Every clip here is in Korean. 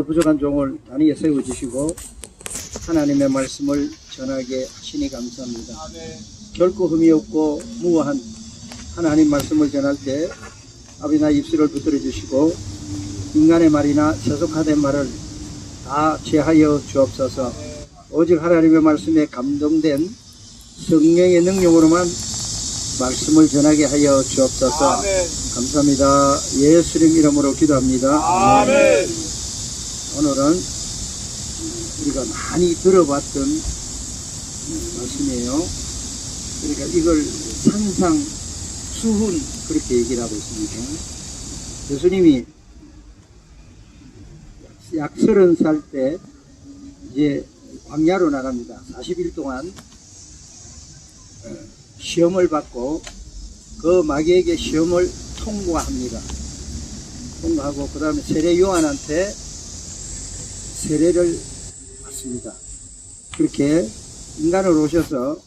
부족한 종을 단위에 세워주시고 하나님의 말씀을 전하게 하시니 감사합니다. 결코 흠이 없고 무고한 하나님 말씀을 전할 때 아비나 입술을 붙들어 주시고 인간의 말이나 세속화된 말을 다 제하여 주옵소서. 오직 하나님의 말씀에 감동된 성령의 능력으로만 말씀을 전하게 하여 주옵소서. 아멘. 감사합니다. 예수님 이름으로 기도합니다. 아멘. 오늘은 우리가 많이 들어봤던 말씀이에요. 그러니까 이걸 산상 수훈 그렇게 얘기를 하고 있습니다. 예수님이 약 30살 때 이제 광야로 나갑니다. 40일 동안 시험을 받고 그 마귀에게 시험을 통과합니다. 통과하고 그 다음에 세례 요한한테 세례를 받습니다. 그렇게 인간으로 오셔서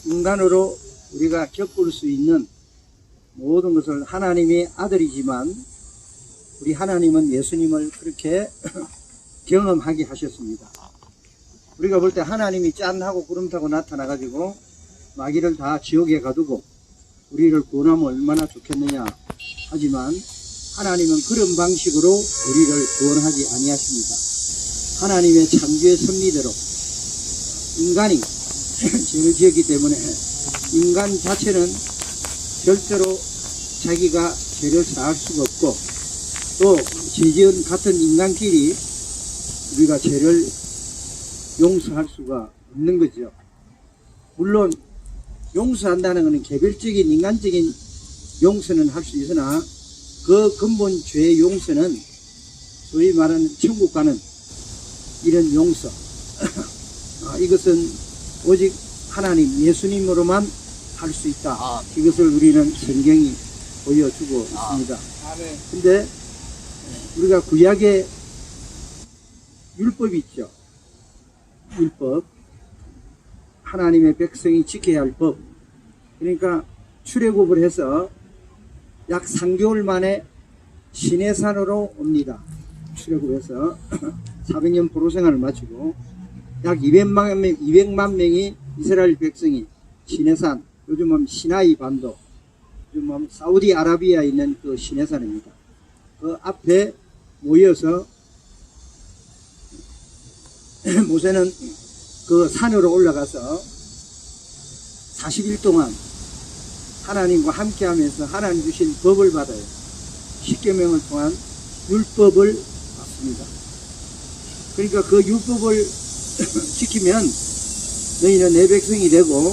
인간으로 우리가 겪을 수 있는 모든 것을 하나님의 아들이지만 우리 하나님은 예수님을 그렇게 경험하게 하셨습니다. 우리가 볼 때 하나님이 짠 하고 구름 타고 나타나가지고 마귀를 다 지옥에 가두고 우리를 구원하면 얼마나 좋겠느냐. 하지만 하나님은 그런 방식으로 우리를 구원하지 아니하십니다. 하나님의 창조의 섭리대로 인간이 죄를 지었기 때문에 인간 자체는 절대로 자기가 죄를 사할 수가 없고 또 죄지은 같은 인간끼리 우리가 죄를 용서할 수가 없는 거죠. 물론 용서한다는 것은 개별적인 인간적인 용서는 할 수 있으나 그 근본 죄의 용서는 소위 말하는 천국 가는 이런 용서 이것은 오직 하나님 예수님으로만 할 수 있다. 이것을 우리는 성경이 보여주고 있습니다. 근데 우리가 구약의 율법이 있죠. 율법, 하나님의 백성이 지켜야 할 법. 그러니까 출애굽을 해서 약 3개월 만에 시내산으로 옵니다. 출애굽해서 400년 포로생활을 마치고 약 200만 명이 이스라엘 백성이 시내산, 요즘은 시나이 반도, 요즘은 사우디아라비아에 있는 그 시내산입니다. 그 앞에 모여서 모세는 그 산으로 올라가서 40일 동안 하나님과 함께 하면서 하나님 주신 법을 받아요. 십계명을 통한 율법을 받습니다. 그러니까 그 율법을 지키면 너희는 내 백성이 되고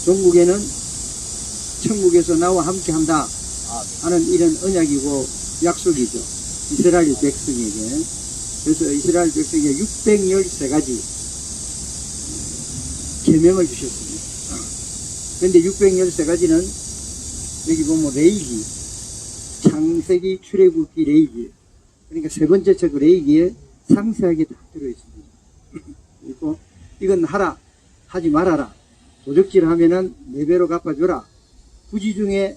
종국에는 천국에서 나와 함께 한다 하는 이런 언약이고 약속이죠. 이스라엘 백성에게. 그래서 이스라엘 백성에게 613가지 계명을 주셨습니다. 그런데 613가지는 여기 보면 레위기, 창세기, 출애굽기, 레위기, 그러니까 세 번째 책 레위기에 상세하게 다 들어있습니다. 그리고 이건 하라, 하지 말아라, 도적질 하면은 4배로 갚아줘라, 부지 중에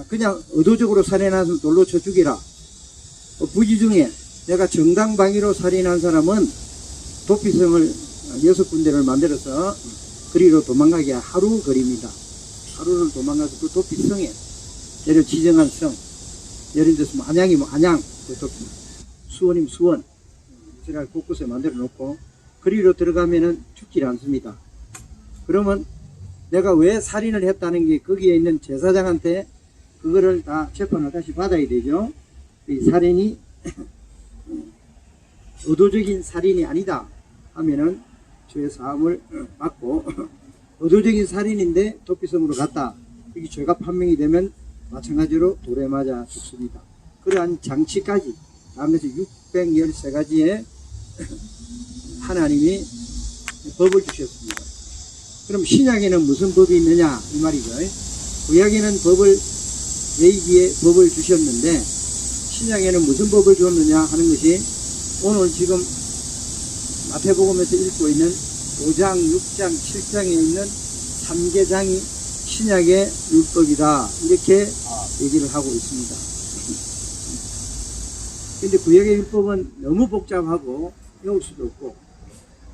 그냥 의도적으로 살인한 돌로 쳐 죽이라, 부지 중에 내가 정당방위로 살인한 사람은 도피성을 6군데를 만들어서 거리로 도망가게 하루 거리입니다. 하루를 도망가서 그 도피성에 예를 지정한 성, 예를 들어서 안양이면 안양, 그 도피, 수원이면 수원, 이스라엘 곳곳에 만들어 놓고 거리로 들어가면은 죽지 않습니다. 그러면 내가 왜 살인을 했다는 게 거기에 있는 제사장한테 그거를 다 재판을 다시 받아야 되죠. 이 살인이 의도적인 살인이 아니다 하면은 죄 사함을 받고 의도적인 살인인데 도피성으로 갔다. 여기 죄가 판명이 되면 마찬가지로 돌에 맞아 죽습니다. 그러한 장치까지 다음에서 613가지의 하나님이 법을 주셨습니다. 그럼 신약에는 무슨 법이 있느냐 이 말이죠. 구약에는 레위기에 법을 주셨는데 신약에는 무슨 법을 줬느냐 하는 것이 오늘 지금 마태복음에서 읽고 있는 5장, 6장, 7장에 있는 3계장이 신약의 율법이다 이렇게 얘기를 하고 있습니다. 근데 구약의 율법은 너무 복잡하고 외울 수도 없고,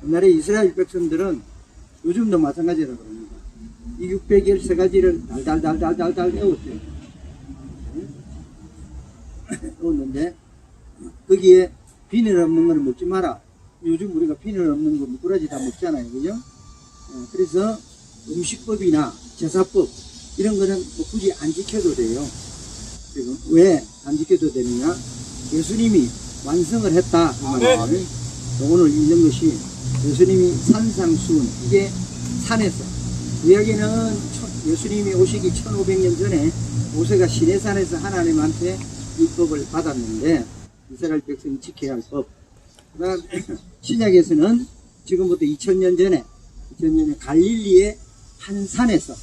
옛날에 이스라엘 백성들은 요즘도 마찬가지라고 합니다. 이 613가지를 달달달달달달 외웠대요. 외웠는데 거기에 비늘 없는 거는 먹지 마라. 요즘 우리가 비늘 없는 거 미꾸라지 다 먹잖아요, 그죠? 그래서 음식법이나 제사법 이런 거는 뭐 굳이 안 지켜도 돼요. 지금 왜 안 지켜도 되느냐? 예수님이 완성을 했다. 오늘 읽는 것이 예수님이 산상수훈, 이게 산에서, 구약에는 예수님이 오시기 1500년 전에 모세가 시내산에서 하나님한테 율법을 받았는데 이스라엘 백성이 지켜야 할 법. 그다음 신약에서는 지금부터 2000년 전에 갈릴리의 한 산에서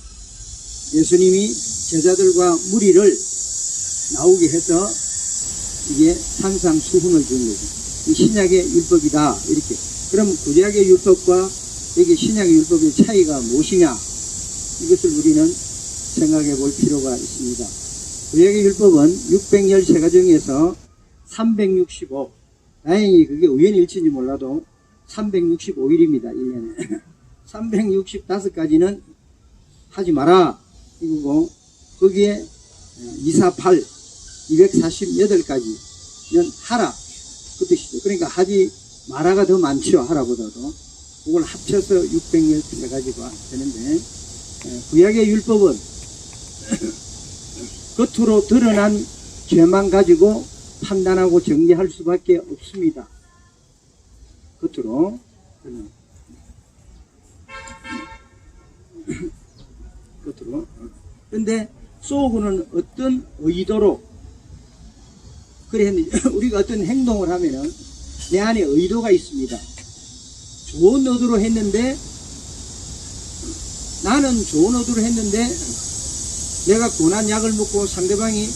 예수님이 제자들과 무리를 나오게 해서 이게 산상수훈을 준 거죠. 이 신약의 율법이다, 이렇게. 그럼 구약의 율법과 여기 신약의 율법의 차이가 무엇이냐, 이것을 우리는 생각해 볼 필요가 있습니다. 구약의 율법은 613가지 중에서 365, 다행히 그게 우연일치인지 몰라도 365일입니다. 1년에 365가지는 하지 마라 이거고, 거기에 248 248가지는 하라 그 뜻이죠. 그러니까 하지 마라가 더 많죠. 하라보다도. 그걸 합쳐서 613가지가 되는데, 구약의 율법은 겉으로 드러난 죄만 가지고 판단하고 정리할 수밖에 없습니다. 겉으로. 겉으로. 근데 속으로는 어떤 의도로, 그래, 우리가 어떤 행동을 하면은 내 안에 의도가 있습니다. 좋은 의도로 했는데, 나는 좋은 의도로 했는데, 내가 권한 약을 먹고 상대방이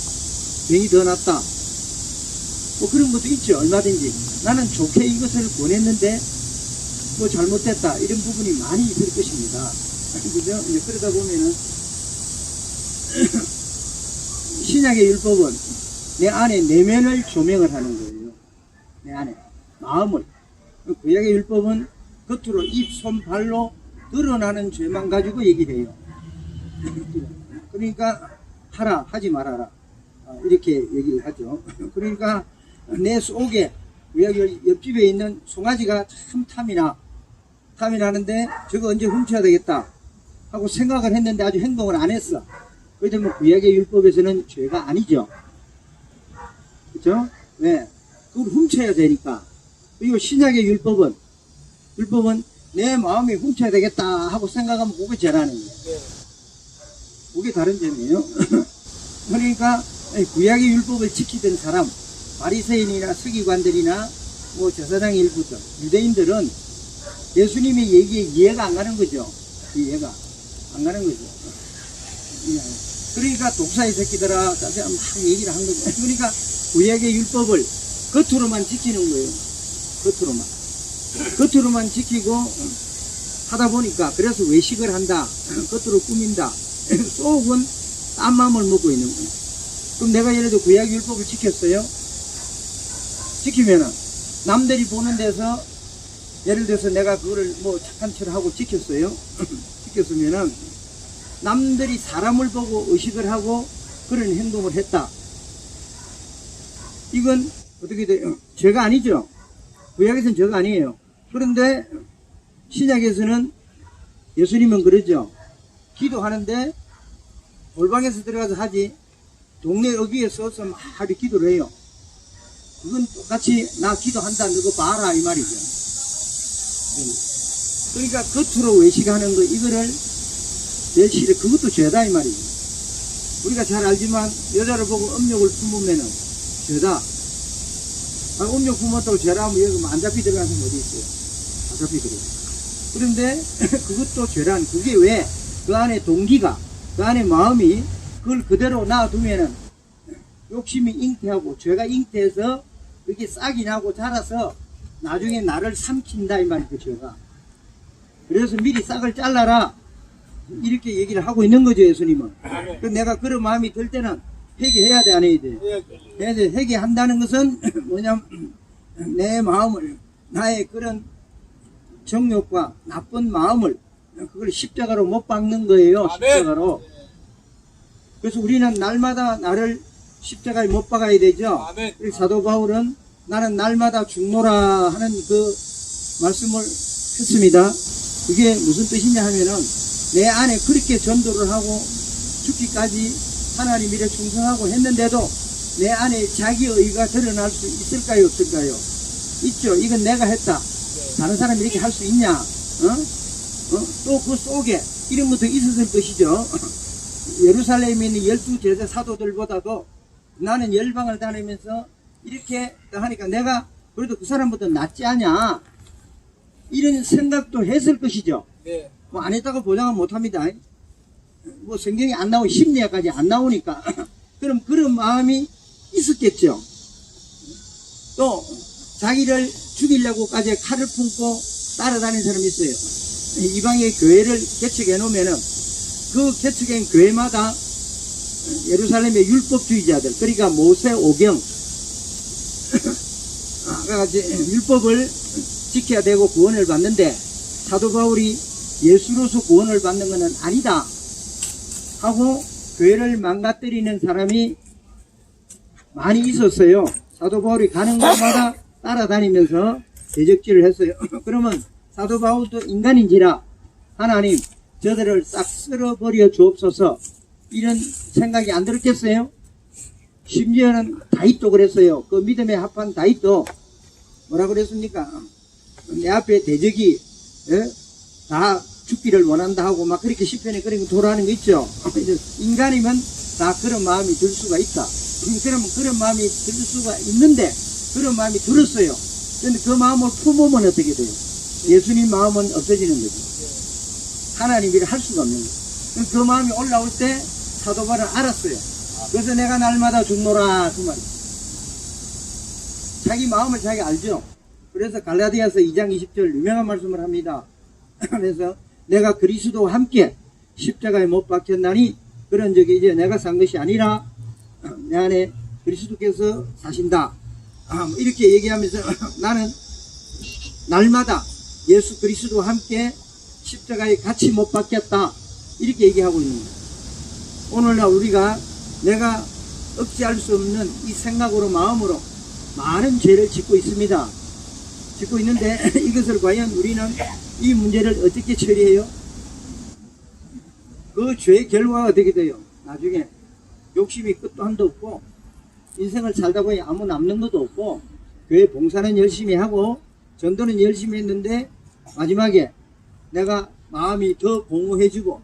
병이 더 낫다. 뭐 그런 것도 있죠. 얼마든지. 나는 좋게 이것을 권했는데, 뭐 잘못됐다. 이런 부분이 많이 있을 것입니다. 그죠? 이제 그러다 보면은, 신약의 율법은 내 안에 내면을 조명을 하는 거예요. 내 안에. 마음을. 구약의 율법은 겉으로 입, 손, 발로 드러나는 죄만 가지고 얘기를 해요. 그러니까 하라, 하지 말아라. 이렇게 얘기를 하죠. 그러니까 내 속에, 구약 옆집에 있는 송아지가 참 탐이 나는데 저거 언제 훔쳐야 되겠다 하고 생각을 했는데 아주 행동을 안 했어. 그렇기 때문에 구약의 율법에서는 죄가 아니죠. 그렇죠? 왜? 그걸 훔쳐야 되니까. 그리고 신약의 율법은 내 마음이 훔쳐야 되겠다 하고 생각하면 그게 죄라는 거예요. 그게 다른 점이에요. 그러니까 구약의 율법을 지키던 사람, 바리새인이나 서기관들이나 뭐 제사장의 일부들, 유대인들은 예수님의 얘기에 이해가 안 가는 거죠. 이해가 안 가는 거죠. 그러니까 독사의 새끼들아 막 얘기를 한 거죠. 그러니까 구약의 율법을 겉으로만 지키는 거예요. 겉으로만 지키고 하다 보니까, 그래서 외식을 한다, 겉으로 꾸민다, 속은 딴 마음을 먹고 있는 거예요. 그럼 내가 예를 들어 구약 율법을 지켰어요. 지키면은 남들이 보는 데서, 예를 들어서 내가 그거를 뭐 착한 척을 하고 지켰어요. 지켰으면은 남들이 사람을 보고 의식을 하고 그런 행동을 했다. 이건 어떻게 돼요? 죄가 아니죠. 구약에서는 죄가 아니에요. 그런데 신약에서는 예수님은 그러죠. 기도하는데 골방에서 들어가서 하지, 동네 어귀에 서서 막 기도를 해요. 그건 똑같이 나 기도한다, 너거 봐라 이 말이죠. 그러니까 겉으로 외식하는 거, 이거를 내실에 그것도 죄다 이 말이죠. 우리가 잘 알지만 여자를 보고 음욕을 품으면은 죄다. 음욕 품었다고 죄라면 여기 안 잡히 들어가는 사람 어디 있어요? 안 잡히 들어가요. 그런데 그것도 죄란, 그게 왜? 그 안에 동기가, 그 안에 마음이 그걸 그대로 놔두면은 욕심이 잉태하고 죄가 잉태해서 그게 싹이 나고 자라서 나중에 나를 삼킨다 이 말이에요. 그 죄가. 그래서 미리 싹을 잘라라 이렇게 얘기를 하고 있는 거죠. 예수님은. 내가 그런 마음이 들 때는 회개해야 돼, 안 해야 돼? 해야 돼. 회개한다는 것은 뭐냐면 내 마음을, 나의 그런 정욕과 나쁜 마음을 그걸 십자가로 못 박는 거예요. 십자가로. 그래서 우리는 날마다 나를 십자가에 못 박아야 되죠. 사도 바울은 나는 날마다 죽노라 하는 그 말씀을 했습니다. 그게 무슨 뜻이냐 하면은 내 안에 그렇게 전도를 하고 죽기까지 하나님 일에 충성하고 했는데도 내 안에 자기의가 드러날 수 있을까요, 없을까요? 있죠. 이건 내가 했다. 다른 사람이 이렇게 할 수 있냐? 또 그 속에 이런 것도 있었을 것이죠. 예루살렘에 있는 12제자 사도들보다도 나는 열방을 다니면서 이렇게 하니까 내가 그래도 그 사람보다 낫지 않냐? 이런 생각도 했을 것이죠. 뭐 안 했다고 보장은 못합니다. 뭐 성경이 안 나오고 심리학까지 안 나오니까 그럼 그런 마음이 있었겠죠. 또 자기를 죽이려고까지 칼을 품고 따라다니는 사람이 있어요. 이방의 교회를 개척해 놓으면은 그 개척한 교회마다 예루살렘의 율법주의자들, 그러니까 모세 오경 율법을 지켜야 되고 구원을 받는데 사도 바울이 예수로서 구원을 받는 것은 아니다 하고 교회를 망가뜨리는 사람이 많이 있었어요. 사도 바울이 가는 곳마다 따라다니면서 대적질을 했어요. 그러면 사도 바울도 인간인지라 하나님 저들을 싹 쓸어버려 주옵소서 이런 생각이 안 들었겠어요? 심지어는 다윗도 그랬어요. 그 믿음에 합한 다윗도 뭐라 그랬습니까? 내 앞에 대적이 다 죽기를 원한다 하고 막 그렇게 시편에 그런 거 돌아하는 거 있죠. 인간이면 다 그런 마음이 들 수가 있다. 그러면 그런 마음이 들 수가 있는데 그런 마음이 들었어요. 근데 그 마음을 품으면 어떻게 돼요? 예수님 마음은 없어지는 거죠. 하나님 일을 할 수가 없는 거예요. 그 마음이 올라올 때 사도 바울은 알았어요. 그래서 내가 날마다 죽노라 그 말이에요. 자기 마음을 자기 알죠. 그래서 갈라디아서 2장 20절 유명한 말씀을 합니다. 그래서 내가 그리스도와 함께 십자가에 못 박혔나니 그런 적이 이제 내가 산 것이 아니라 내 안에 그리스도께서 사신다. 이렇게 얘기하면서 나는 날마다 예수 그리스도와 함께 십자가에 같이 못 박혔다. 이렇게 얘기하고 있는 거예요. 오늘날 우리가 내가 억제할 수 없는 이 생각으로 마음으로 많은 죄를 짓고 있습니다. 짓고 있는데 이것을 과연 우리는 이 문제를 어떻게 처리해요? 그 죄의 결과가 어떻게 돼요? 나중에 욕심이 끝도 한도 없고 인생을 살다 보니 아무 남는 것도 없고 교회 봉사는 열심히 하고 전도는 열심히 했는데 마지막에 내가 마음이 더 공허해지고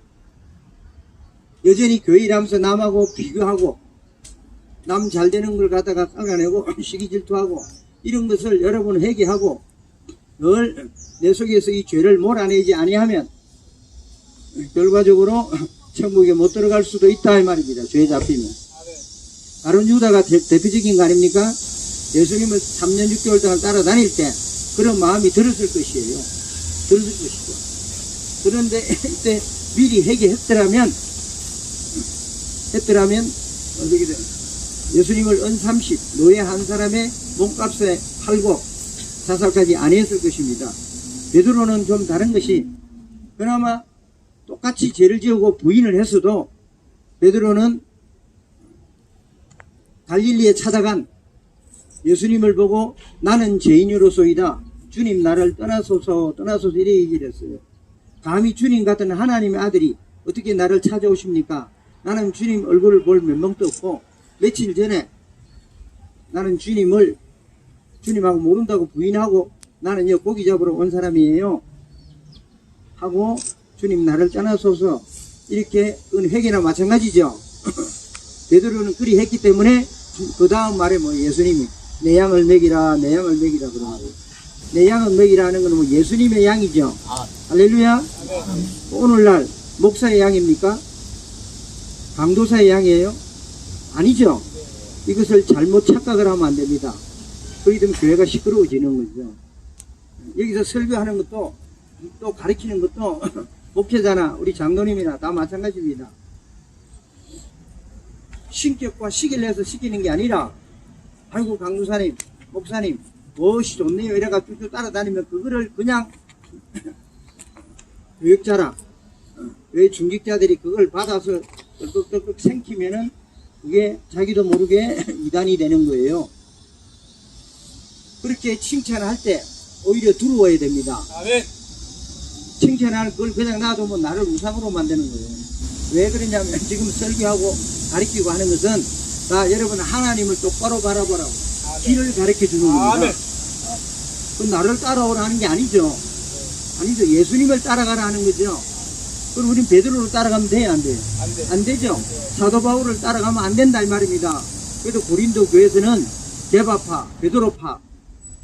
여전히 교회 일하면서 남하고 비교하고 남 잘 되는 걸 갖다가 깔아내고 시기 질투하고 이런 것을 여러분 회개하고 늘 내 속에서 이 죄를 몰아내지 아니하면 결과적으로 천국에 못 들어갈 수도 있다 이 말입니다. 죄에 잡히면. 가룟 유다가 대표적인 거 아닙니까? 예수님을 3년 6개월 동안 따라다닐 때 그런 마음이 들었을 것이에요. 들었을 것이죠. 그런데 이때 미리 회개했더라면 어떻게 돼요? 예수님을 은 30 노예 한 사람의 몸값에 팔고 자살까지 안 했을 것입니다. 베드로는 좀 다른 것이 그나마 똑같이 죄를 지었고 부인을 했어도 베드로는 갈릴리에 찾아간 예수님을 보고 나는 죄인으로소이다. 주님 나를 떠나소서 이렇게 얘기를 했어요. 감히 주님 같은 하나님의 아들이 어떻게 나를 찾아오십니까? 나는 주님 얼굴을 볼 면목도 없고 며칠 전에 나는 주님하고 모른다고 부인하고 나는 여 고기 잡으러 온 사람이에요 하고 주님 나를 떠나소서 이렇게 회개나 마찬가지죠. 베드로는 그리 했기 때문에 그 다음 말에 뭐 예수님이 내 양을 먹이라 그러는 거예요. 내 양을 먹이라는 건 뭐 예수님의 양이죠. 할렐루야. 오늘날 목사의 양입니까? 강도사의 양이에요? 아니죠. 이것을 잘못 착각을 하면 안 됩니다. 그렇기 때문에 교회가 시끄러워지는 거죠. 여기서 설교하는 것도 또 가르치는 것도 목회자나 우리 장로님이나 다 마찬가지입니다. 신격과 시기를 내서 시키는 게 아니라 아이고 강도사님 목사님 무엇이 좋네요 이래가 쭉쭉 따라다니면 그거를 그냥 교육자라 왜 중직자들이 그걸 받아서 떡떡떡 생기면은 그게 자기도 모르게 이단이 되는 거예요. 그렇게 칭찬할 때 오히려 두려워야 됩니다. 아멘. 칭찬하는 그걸 그냥 놔두면 나를 우상으로 만드는 거예요. 왜 그러냐면 지금 설교하고 가르치고 하는 것은 다 여러분 하나님을 똑바로 바라보라고 길을 가르쳐 주는 겁니다. 아멘. 그 나를 따라오라 하는 게 아니죠. 아니죠. 예수님을 따라가라 하는 거죠. 그럼 우린 베드로를 따라가면 돼요, 안 돼요? 안 돼. 안 되죠. 사도 바울을 따라가면 안 된다 이 말입니다. 그래도 고린도 교회에서는 게바파, 베드로파,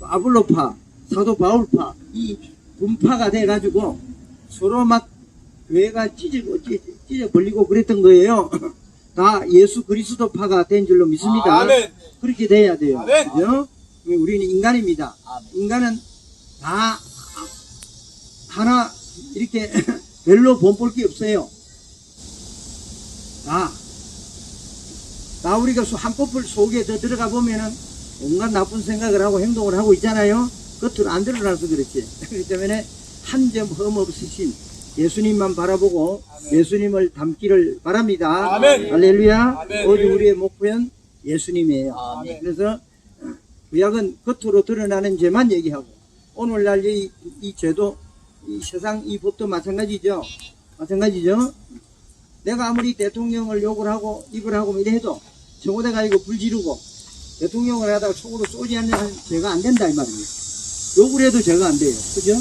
아볼로파, 사도 바울파 이 분파가 돼가지고 서로 막 교회가 찢어 벌리고 그랬던 거예요. 다 예수 그리스도파가 된 줄로 믿습니다. 아멘. 그렇게 돼야 돼요. 아멘. 그죠? 우리는 인간입니다. 인간은 다 하나 이렇게 별로 본볼 게 없어요. 다 우리가 한꺼풀 속에 더 들어가 보면은 온갖 나쁜 생각을 하고 행동을 하고 있잖아요. 겉으로 안 드러나서 그렇지. 그렇기 때문에 한 점 흠 없으신 예수님만 바라보고 아멘. 예수님을 닮기를 바랍니다. 아멘. 할렐루야. 아멘. 오직 우리의 목표는 예수님이에요. 아멘. 그래서 구약은 겉으로 드러나는 죄만 얘기하고 오늘날 이 죄도 이 세상 이 법도 마찬가지죠. 내가 아무리 대통령을 욕을 하고 입을 하고 이래 해도 청와대 가지고 불 지르고 대통령을 하다가 총으로 쏘지 않는 한 죄가 안 된다 이 말이에요. 욕을 해도 죄가 안 돼요. 그죠?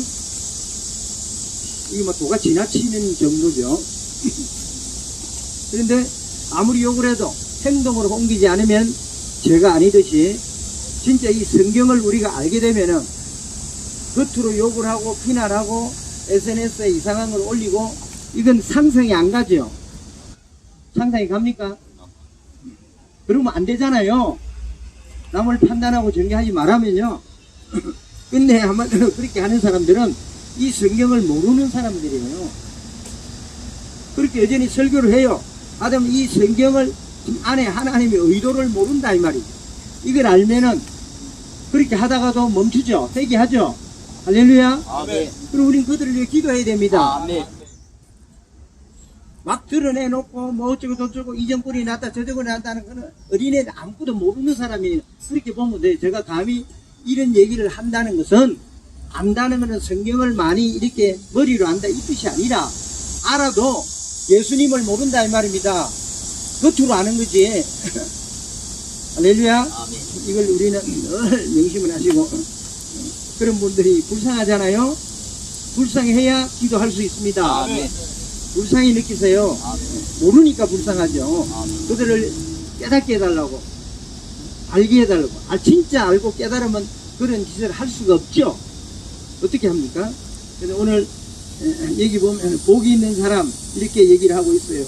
이게 뭐 도가 지나치는 정도죠. 그런데 아무리 욕을 해도 행동으로 옮기지 않으면 죄가 아니듯이 진짜 이 성경을 우리가 알게 되면은 겉으로 욕을 하고 비난하고 SNS에 이상한 걸 올리고 이건 상상이 안 가죠. 상상이 갑니까? 그러면 안 되잖아요. 남을 판단하고 정죄하지 말라면요. 근데 한마디로 그렇게 하는 사람들은 이 성경을 모르는 사람들이에요. 그렇게 여전히 설교를 해요. 하다면 이 성경을 안에 하나님의 의도를 모른다 이 말이죠. 이걸 알면은 그렇게 하다가도 멈추죠. 회개하죠. 할렐루야. 아멘. 그리고 우린 그들을 위해 기도해야 됩니다. 아멘. 막 드러내놓고 뭐 어쩌고 저쩌고 이정권이 났다 저정권이 났다는 거는 어린애들 아무것도 모르는 사람이 그렇게 보면 돼요. 제가 감히 이런 얘기를 한다는 것은 안다는 것은 성경을 많이 이렇게 머리로 안다 이 뜻이 아니라 알아도 예수님을 모른다 이 말입니다. 겉으로 아는 거지. 할렐루야. 아멘. 이걸 우리는 늘 명심을 하시고 그런 분들이 불쌍하잖아요. 불쌍해야 기도할 수 있습니다. 아멘. 불쌍히 느끼세요. 아멘. 모르니까 불쌍하죠. 아멘. 그들을 깨닫게 해달라고 알게 해달라고 진짜 알고 깨달으면 그런 짓을 할 수가 없죠. 어떻게 합니까? 그래서 오늘 여기 보면 복이 있는 사람 이렇게 얘기를 하고 있어요.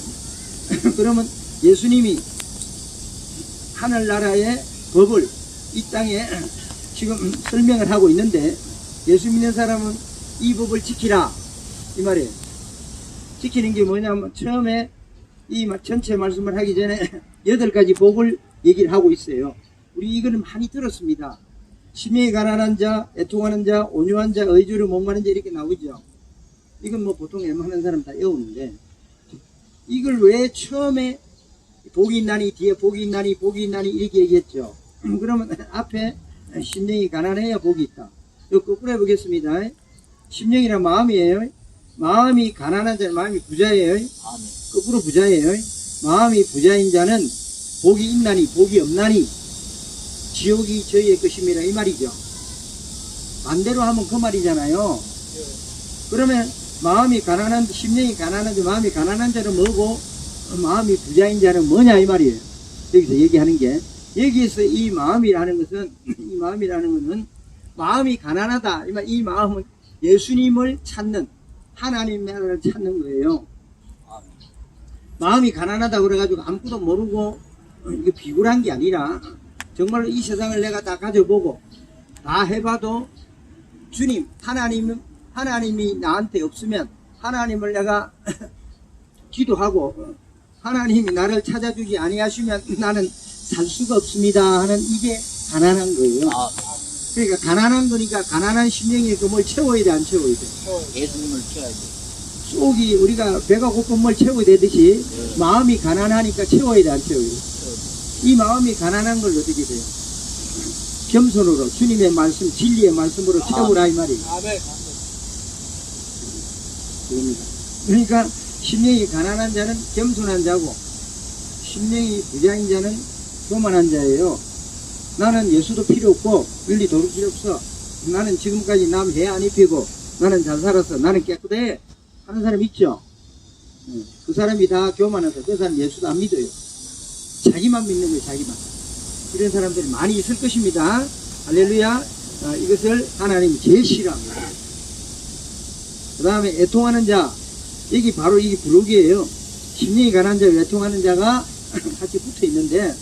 그러면 예수님이 하늘나라의 법을 이 땅에 지금 설명을 하고 있는데 예수 믿는 사람은 이 법을 지키라 이 말이에요. 지키는 게 뭐냐면 처음에 이 전체 말씀을 하기 전에 8가지 복을 얘기를 하고 있어요. 우리 이거는 많이 들었습니다. 심히 가난한 자, 애통하는 자, 온유한 자, 의주를 목마른 자 이렇게 나오죠. 이건 뭐 보통 웬만한 사람 다 외우는데 이걸 왜 처음에 복이 있나니 뒤에 복이 있나니 이렇게 얘기했죠. 그러면 앞에 심령이 가난해야 복이 있다. 이거 거꾸로 해보겠습니다. 심령이란 마음이에요. 마음이 가난한 자는 마음이 부자예요. 아멘. 거꾸로 부자예요. 마음이 부자인 자는 복이 있나니 복이 없나니 지옥이 저희의 것임이라 이 말이죠. 반대로 하면 그 말이잖아요. 그러면 마음이 가난한 심령이 가난한데 마음이 가난한 자는 뭐고 마음이 부자인 자는 뭐냐 이 말이에요. 여기서 얘기하는 게 여기에서 이 마음이라는 것은 마음이 가난하다 이 마음은 예수님을 찾는 하나님 나라를 찾는 거예요. 마음이 가난하다 그래가지고 아무것도 모르고 이게 비굴한 게 아니라 정말로 이 세상을 내가 다 가져보고 다 해봐도 주님 하나님이 나한테 없으면 하나님을 내가 기도하고 하나님이 나를 찾아주지 아니하시면 나는 살 수가 없습니다 하는 이게 가난한 거예요. 그러니까 가난한 거니까 가난한 심령의 뭘 채워야 돼, 안 채워야 돼? 예수님을 채워야지. 속이 우리가 배가 고픈 뭘 채워야 되듯이 마음이 가난하니까 채워야 돼, 안 채워야 돼? 이 마음이 가난한 걸 어떻게 돼요? 겸손으로 주님의 말씀, 진리의 말씀으로 채우라 이 말이에요. 그럽니다. 그러니까 심령이 가난한 자는 겸손한 자고 심령이 부자인 자는 교만한 자예요. 나는 예수도 필요 없고 윤리도도 필요 없어. 나는 지금까지 남 해 안 입히고 나는 잘 살았어. 나는 깨끗해 하는 사람 있죠. 그 사람이 다 교만해서 그 사람 예수도 안 믿어요. 자기만 믿는 거예요. 자기만. 이런 사람들이 많이 있을 것입니다. 할렐루야. 이것을 하나님이 제일 싫어합니다. 그 다음에 애통하는 자, 여기 바로 이게 부록이에요. 심령이 가난한 자, 애통하는 자가 같이 붙어 있는데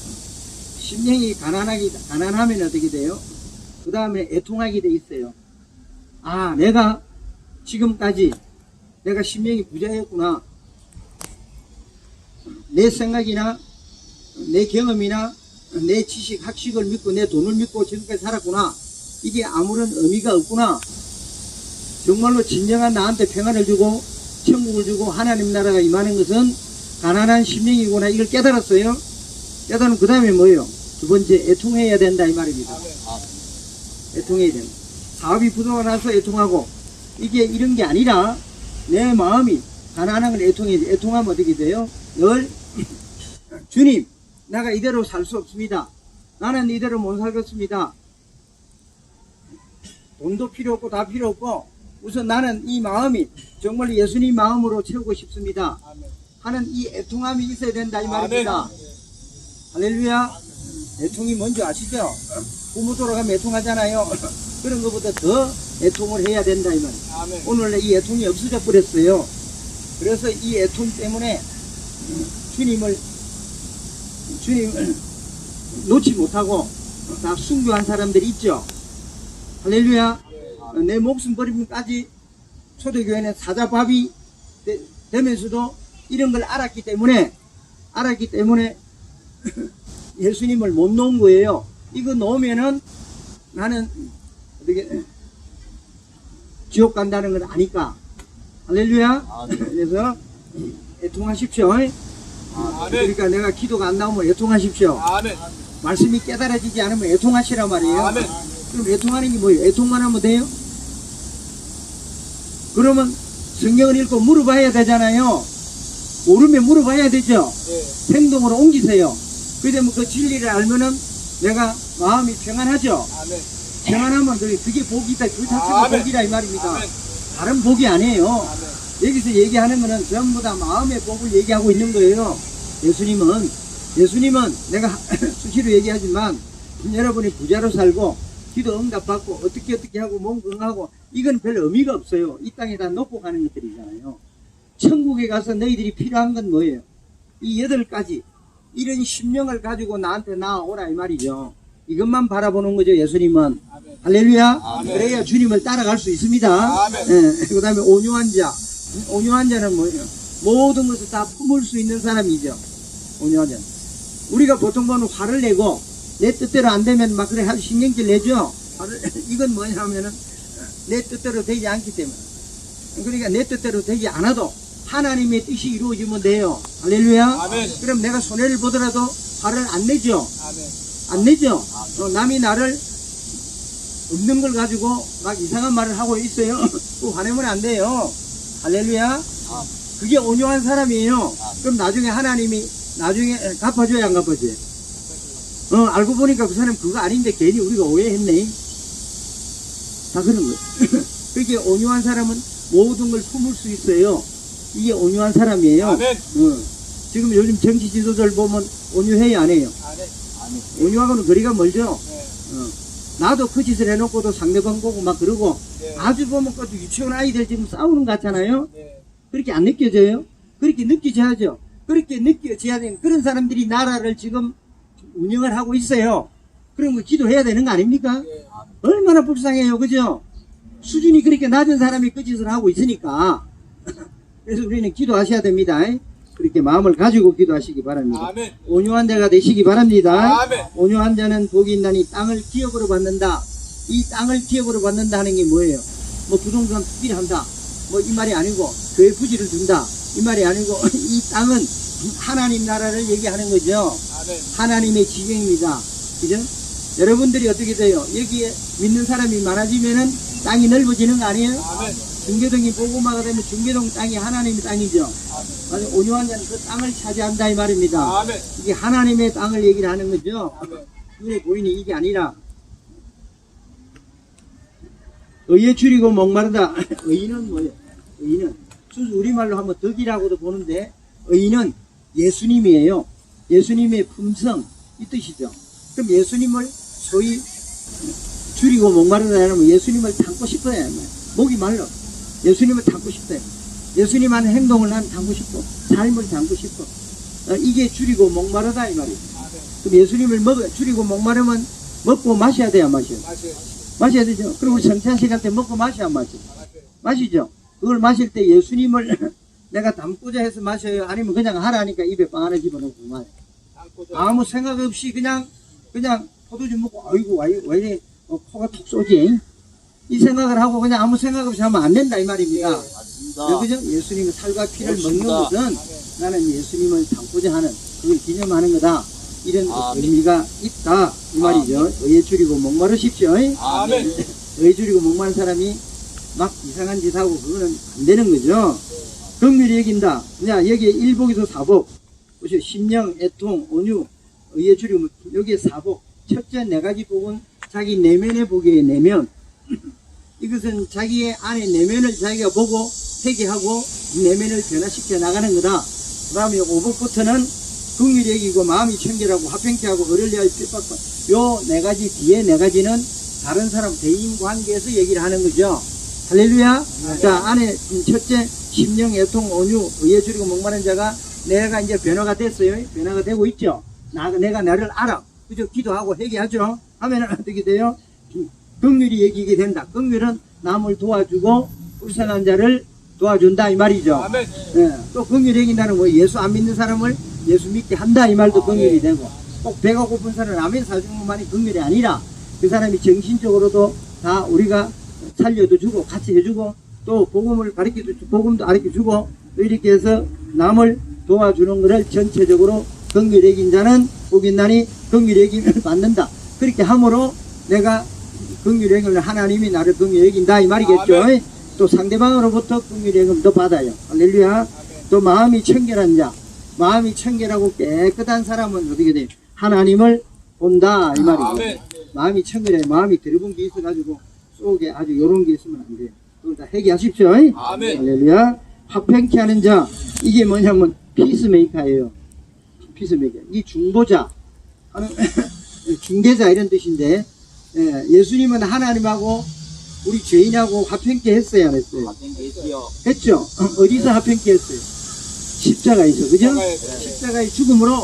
심령이 가난하면 어떻게 돼요? 그 다음에 애통하게 돼 있어요. 아, 내가 지금까지 내가 심령이 부자였구나. 내 생각이나 내 경험이나 내 지식, 학식을 믿고 내 돈을 믿고 지금까지 살았구나. 이게 아무런 의미가 없구나. 정말로 진정한 나한테 평안을 주고 천국을 주고 하나님 나라가 임하는 것은 가난한 심령이구나. 이걸 깨달았어요. 깨달으면 그 다음에 뭐예요? 두 번째, 애통해야 된다 이 말입니다. 애통해야 된다. 사업이 부도가 나서 애통하고 이게 이런 게 아니라 내 마음이 가난한 걸 애통해야 돼. 애통하면 어떻게 돼요? 늘 주님, 내가 이대로 살 수 없습니다. 나는 이대로 못 살겠습니다. 돈도 필요 없고 다 필요 없고 우선 나는 이 마음이 정말 예수님 마음으로 채우고 싶습니다 하는 이 애통함이 있어야 된다 이 말입니다. 할렐루야. 애통이 뭔지 아시죠? 부모 돌아가면 애통하잖아요. 그런 것보다 더 애통을 해야 된다 이 말이에요. 오늘 이 애통이 없어져 버렸어요. 그래서 이 애통 때문에 주님을 놓지 못하고 다 순교한 사람들이 있죠. 할렐루야. 내 목숨 버리면까지 초대교회는 사자밥이 되면서도 이런 걸 알았기 때문에 예수님을 못 놓은 거예요. 이거 놓으면은 나는 어떻게 지옥 간다는 걸 아니까. 할렐루야. 그래서 애통하십시오. 그러니까 내가 기도가 안 나오면 애통하십시오. 말씀이 깨달아지지 않으면 애통하시란 말이에요. 그럼 애통하는 게 뭐예요? 애통만 하면 돼요? 그러면 성경을 읽고 물어봐야 되잖아요. 모르면 물어봐야 되죠. 행동으로 옮기세요. 그러면 그 진리를 알면은 내가 마음이 평안하죠. 평안하면 그게 복이다. 그 자체가 복이다 이 말입니다. 다른 복이 아니에요. 여기서 얘기하는 거는 전부 다 마음의 복을 얘기하고 있는 거예요. 예수님은 내가 수시로 얘기하지만 여러분이 부자로 살고 기도 응답받고 어떻게 하고 몸 건강하고 이건 별 의미가 없어요. 이 땅에다 놓고 가는 것들이잖아요. 천국에 가서 너희들이 필요한 건 뭐예요? 이 8가지 이런 심령을 가지고 나한테 나오라 이 말이죠. 이것만 바라보는 거죠. 예수님은. 할렐루야. 그래야 주님을 따라갈 수 있습니다. 그 다음에 온유한 자. 온유한 자는 뭐예요? 모든 것을 다 품을 수 있는 사람이죠. 온유한 자. 우리가 보통 보면 화를 내고 내 뜻대로 안 되면 막 그래 신경질 내죠. 이건 뭐냐면은 내 뜻대로 되지 않기 때문에. 그러니까 내 뜻대로 되지 않아도 하나님의 뜻이 이루어지면 돼요. 할렐루야. 그럼 내가 손해를 보더라도 화를 안 내죠. 안 내죠. 남이 나를 없는 걸 가지고 막 이상한 말을 하고 있어요. 화내면 안 돼요. 할렐루야. 그게 온유한 사람이에요. 그럼 나중에 하나님이 갚아줘야 안 갚아줘요? 알고 보니까 그 사람 그거 아닌데 괜히 우리가 오해했네. 다 그런 거예요. 그렇게 온유한 사람은 모든 걸 품을 수 있어요. 이게 온유한 사람이에요. 지금 요즘 정치 지도자들 보면 온유해요, 안 해요? 온유하고는 거리가 멀죠? 나도 그 짓을 해놓고도 상대방 보고 막 그러고 아주 보면 그 유치원 아이들 지금 싸우는 것 같잖아요? 그렇게 안 느껴져요? 그렇게 느껴져야죠. 그렇게 느껴져야 되는 그런 사람들이 나라를 지금 운영을 하고 있어요. 그럼 그 기도해야 되는 거 아닙니까? 얼마나 불쌍해요. 그죠? 수준이 그렇게 낮은 사람이 그 짓을 하고 있으니까. 그래서 우리는 기도하셔야 됩니다. 그렇게 마음을 가지고 기도하시기 바랍니다. 아멘. 온유한 자가 되시기 바랍니다. 아멘. 온유한 자는 복이 있나니 땅을 기업으로 받는다. 이 땅을 기업으로 받는다 하는 게 뭐예요? 뭐 부동산 투기를 한다. 뭐 이 말이 아니고 교회 부지를 준다. 이 말이 아니고 이 땅은 하나님 나라를 얘기하는 거죠. 아멘. 하나님의 지경입니다. 그죠? 여러분들이 어떻게 돼요? 여기에 믿는 사람이 많아지면은 땅이 넓어지는 거 아니에요? 아멘. 중계동이 보고마가 되면 중계동 땅이 하나님의 땅이죠. 맞아요. 온유한 자는 그 땅을 차지한다 이 말입니다. 아멘. 이게 하나님의 땅을 얘기를 하는 거죠. 아멘. 눈에 보이는 이게 아니라 의에 줄이고 목마르다. 의는 뭐예요? 의는 순수 우리말로 하면 덕이라고도 보는데 의는 예수님이에요. 예수님의 품성 이 뜻이죠. 그럼 예수님을 소위 줄이고 목마르다 하면 예수님을 담고 싶어야 해요. 목이 말라. 예수님을 담고 싶대. 예수님 하는 행동을 난 담고 싶고 삶을 담고 싶어. 이게 줄이고 목마르다 이 말이에요. 그럼 예수님을 줄이고 목마르면 먹고 마셔야 돼야 마셔요. 마셔야 되죠. 그리고 우리 성찬식할 때 먹고 마셔야 마셔요. 마시죠. 그걸 마실 때 예수님을 내가 담고자 해서 마셔요? 아니면 그냥 하라니까 입에 빵 하나 집어넣고 마셔요? 아무 생각 없이 그냥 포도주 먹고 아이고 왜 이래 코가 톡 쏘지? 이 생각을 하고 그냥 아무 생각 없이 하면 안 된다 이 말입니다. 그죠? 예수님의 살과 피를 먹는 것은 나는 예수님을 담고자 하는 그걸 기념하는 거다. 이런 의미가 있다 이 말이죠. 의에 줄이고 목마르십시오. 아멘. 의에 줄이고 목마른 사람이 막 이상한 짓 하고 그거는 안 되는 거죠. 긍휼히 여긴다. 자, 여기에 일복에서 사복. 보시오. 심령, 애통, 온유, 의에 줄이고 여기에 사복. 첫째 네 가지 복은 자기 내면의 복이에요. 내면. 이것은 자기의 안에 내면을 자기가 보고 회개하고 내면을 변화시켜 나가는 거다. 그 다음에 5복부터는 긍휼히 여기고 마음이 청결하고 화평케 하고 의를 위하여 핍박받. 요 네 가지 뒤에 네 가지는 다른 사람 대인 관계에서 얘기를 하는 거죠. 할렐루야. 자, 안에 첫째 심령, 애통, 온유, 의에 줄이고 목마른 자가 내가 이제 변화가 됐어요. 변화가 되고 있죠. 내가 나를 알아. 그죠? 기도하고 회개하죠. 하면 어떻게 돼요? 긍휼히 여기게 된다. 긍휼은 남을 도와주고 불쌍한 자를 도와준다 이 말이죠. 아멘. 예, 또 긍휼히 여긴다는 뭐 예수 안 믿는 사람을 예수 믿게 한다 이 말도 긍휼이 되고, 꼭 배가 고픈 사람은 라면 사주는 것만이 긍휼이 아니라 그 사람이 정신적으로도 다 우리가 살려도 주고 같이 해주고 또 복음을 가르쳐도 복음도 가르쳐주고 또 이렇게 해서 남을 도와주는 것을 전체적으로 긍휼히 여긴 자는 복이 있나니 긍휼히 여김을 받는다. 그렇게 함으로 내가 긍휼히 여김을 하나님이 나를 긍휼히 여긴다 이 말이겠죠. 아멘. 또 상대방으로부터 긍휼히 여김도 받아요. 할렐루야. 아멘. 또 마음이 청결한 자, 마음이 청결하고 깨끗한 사람은 어떻게 돼요? 하나님을 본다 이 말이에요. 아멘. 마음이 청결해. 마음이 더러운 게 있어가지고 속에 아주 요런 게 있으면 안 돼요. 그걸 다 회개하십시오. 아멘. 할렐루야. 화평케 하는 자, 이게 뭐냐면 피스메이커예요. 피스메이커. 이 중보자 하는 중대자 이런 뜻인데, 예수님은 하나님하고 우리 죄인하고 화평케 했어요, 안 했어요? 했죠. 어디서 화평케 했어요? 십자가에서, 그죠? 십자가의 죽음으로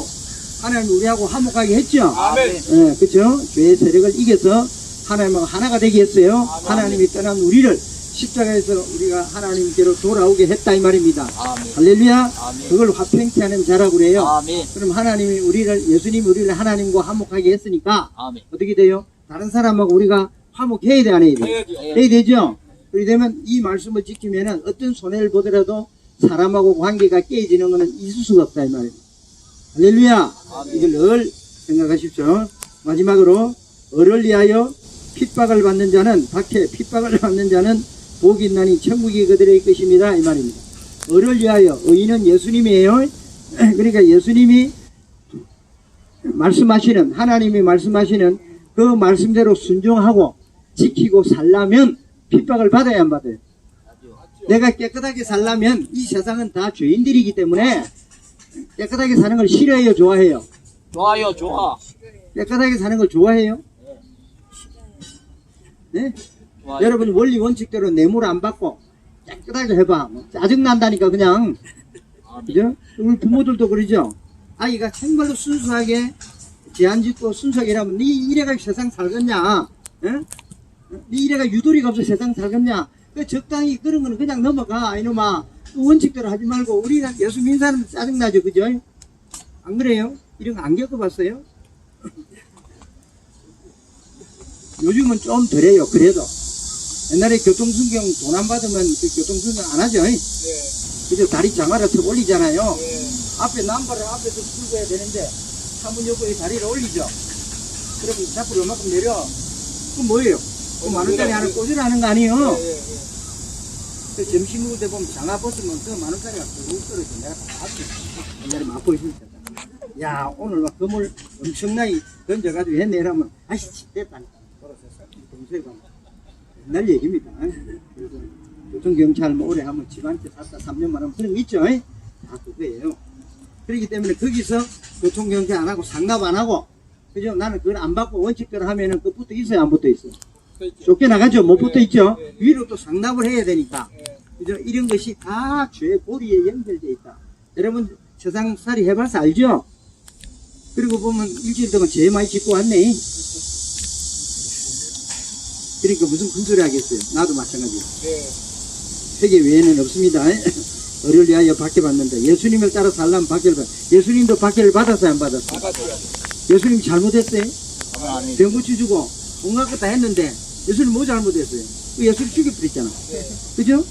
하나님 우리하고 화목하게 했죠. 아멘. 그죠? 죄의 세력을 이겨서 하나님하고 하나가 되게 했어요. 하나님이 떠난 우리를 십자가에서 우리가 하나님께로 돌아오게 했다 이 말입니다. 아멘. 할렐루야. 아멘. 그걸 화평케 하는 자라고 그래요. 아멘. 그럼 하나님이 예수님이 우리를 하나님과 화목하게 했으니까 아멘. 어떻게 돼요? 다른 사람하고 우리가 화목해야 돼, 안 해야 돼? 해야 되죠? 그렇게 되면 이 말씀을 지키면은 어떤 손해를 보더라도 사람하고 관계가 깨지는 것은 있을 수가 없다 이 말입니다. 할렐루야. 아멘. 이걸 늘 생각하십시오. 마지막으로 을을 위하여 핍박을 받는 자는 핍박을 받는 자는 복이 있나니 천국이 그들의 것입니다 이 말입니다. 을을 위하여, 의인은 예수님이에요. 그러니까 예수님이 말씀하시는, 하나님이 말씀하시는 그 말씀대로 순종하고 지키고 살려면 핍박을 받아야 안 받아요? 내가 깨끗하게 살려면 이 세상은 다 죄인들이기 때문에 깨끗하게 사는 걸 싫어해요, 좋아해요? 좋아요, 좋아. 깨끗하게 사는 걸 좋아해요? 네? 좋아요. 여러분 원리 원칙대로 뇌물 안 받고 깨끗하게 해봐. 짜증난다니까 그냥. 그죠? 우리 부모들도 그러죠. 아이가 정말로 순수하게 제한 짓고 순수하게 일하면 네 이래가 세상 살겠냐? 네 이래가 유도리가 없어 세상 살겠냐? 그 적당히 그런 거는 그냥 넘어가 이놈아. 그 원칙대로 하지 말고 우리가 예수 믿는 사람은 짜증나죠, 그죠? 안 그래요? 이런 거 안 겪어봤어요? 요즘은 좀 덜해요. 그래도 옛날에 교통순경 돈 안 받으면 그 교통순경 안 하죠. 그죠? 다리 장화를 턱 올리잖아요. 앞에 남발을 앞에서 풀고 해야 되는데 차문 옆에 다리를 올리죠. 그러면 자꾸 요만큼 내려. 그건 뭐예요? 그 만원짜리 하나 꽂으라는 거 아니에요? 그 점심 먹을 때 보면 장화 벗으면 그 만원짜리가 쭉 떨어져. 내가 다 봤어. 옛날에 맛보이 있을 때. 야, 오늘 막 그물 엄청나게 던져가지고 했네. 이러면, 아이씨, 됐다. 동서가 옛날 얘기입니다. 그래서 교통경찰 뭐 오래 하면 집한테 샀다 3년만 하면 그런 거 있죠? 다 그거예요. 그렇기 때문에 거기서 교통경찰 안 하고 상납 안 하고, 그죠? 나는 그걸 안 받고 원칙대로 하면은 그 붙어 있어요? 안 붙어 있어요? 쫓겨나가죠? 못 붙어 있죠? 위로 또 상납을 해야 되니까. 그죠? 이런 것이 다 죄의 고리에 연결되어 있다. 여러분, 세상살이 해봐서 알죠? 그리고 보면 일주일 동안 죄 많이 짓고 왔네. 그러니까 무슨 큰 소리 하겠어요. 나도 마찬가지예요. 세계 외에는 없습니다. 의를 위하여 박해받는다. 예수님을 따라 살려면 박해를 받아. 예수님도 박해를 받았어요, 안 받았어요? 예수님 잘못했어요? 병 고쳐주고 온갖 것 다 했는데 예수님 뭐 잘못했어요? 예수를 죽여버렸잖아. 그죠?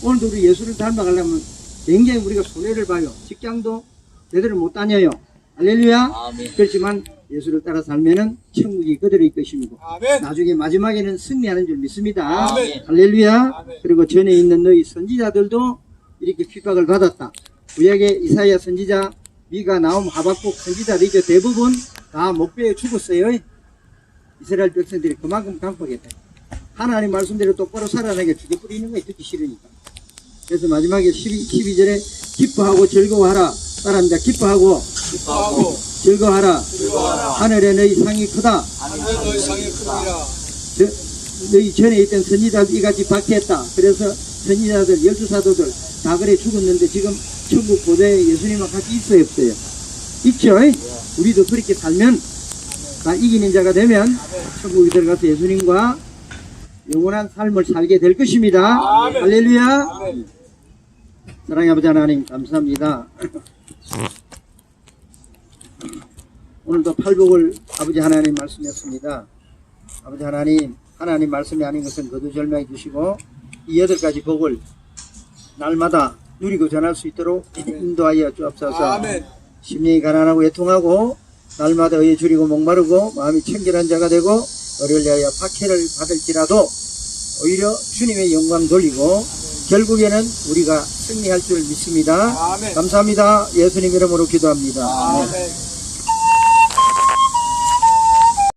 오늘도 우리 예수를 닮아가려면 굉장히 우리가 손해를 봐요. 직장도 제대로 못 다녀요. 할렐루야. 아멘. 그렇지만 예수를 따라 살면은 천국이 그대로일 것이고 아멘. 나중에 마지막에는 승리하는 줄 믿습니다. 아멘. 할렐루야. 아멘. 그리고 전에 있는 너희 선지자들도 이렇게 핍박을 받았다. 구약의 이사야 선지자, 미가, 나움, 하박국 선지자들이죠. 대부분 다 목배에 죽었어요. 이스라엘 백성들이 그만큼 강박했다. 하나님 말씀대로 똑바로 살아나게 죽여버리는 거예요. 듣기 싫으니까. 그래서 마지막에 12절에 기뻐하고 즐거워하라. 따라합니다. 기뻐하고 기뻐하고 즐거워하라. 즐거워하라. 하늘에 너희 상이 크다. 하늘에 너희 상이 크니라. 너희 전에 있던 선지자들 이같이 박해했다. 그래서 선지자들 12사도들 다 그래 죽었는데 지금 천국 보좌에 예수님과 같이 있어요, 없어요? 있죠? 우리도 그렇게 살면 다 이기는 자가 되면 천국에 들어가서 예수님과 영원한 삶을 살게 될 것입니다. 아멘. 할렐루야. 아멘. 사랑의 아버지 하나님 감사합니다. 오늘도 팔복을 아버지 하나님 말씀했습니다. 아버지 하나님, 하나님 말씀이 아닌 것은 거두절명해 주시고 이 8가지 복을 날마다 누리고 전할 수 있도록 인도하여 주옵소서. 아멘. 심령이 가난하고 애통하고 날마다 의에 줄이고 목마르고 마음이 청결한 자가 되고 어를 위하여 박해를 받을지라도 오히려 주님의 영광 돌리고 결국에는 우리가 승리할 줄 믿습니다. 아멘. 감사합니다. 예수님 이름으로 기도합니다. 아멘.